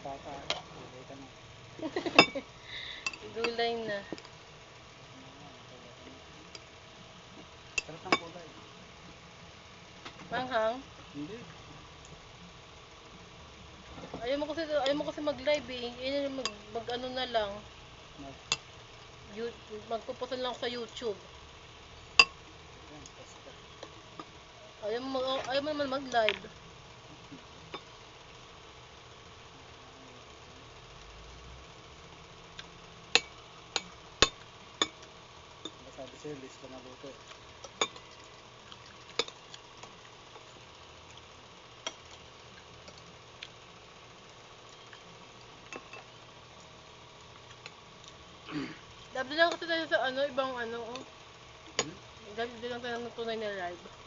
ng bata. Gulay ka na. Gulay na. Sarap ng gulay. Manghang? Hindi. Ayaw mo kasi mag-live eh. Yan mag-ano na lang. Magpupusan lang sa YouTube. Ayaw mo naman mag-live. Sabi sa'yo, list ka maluto. Dapat lang kasi tayo sa ibang oh. Dapat lang tayo ng tunay na live.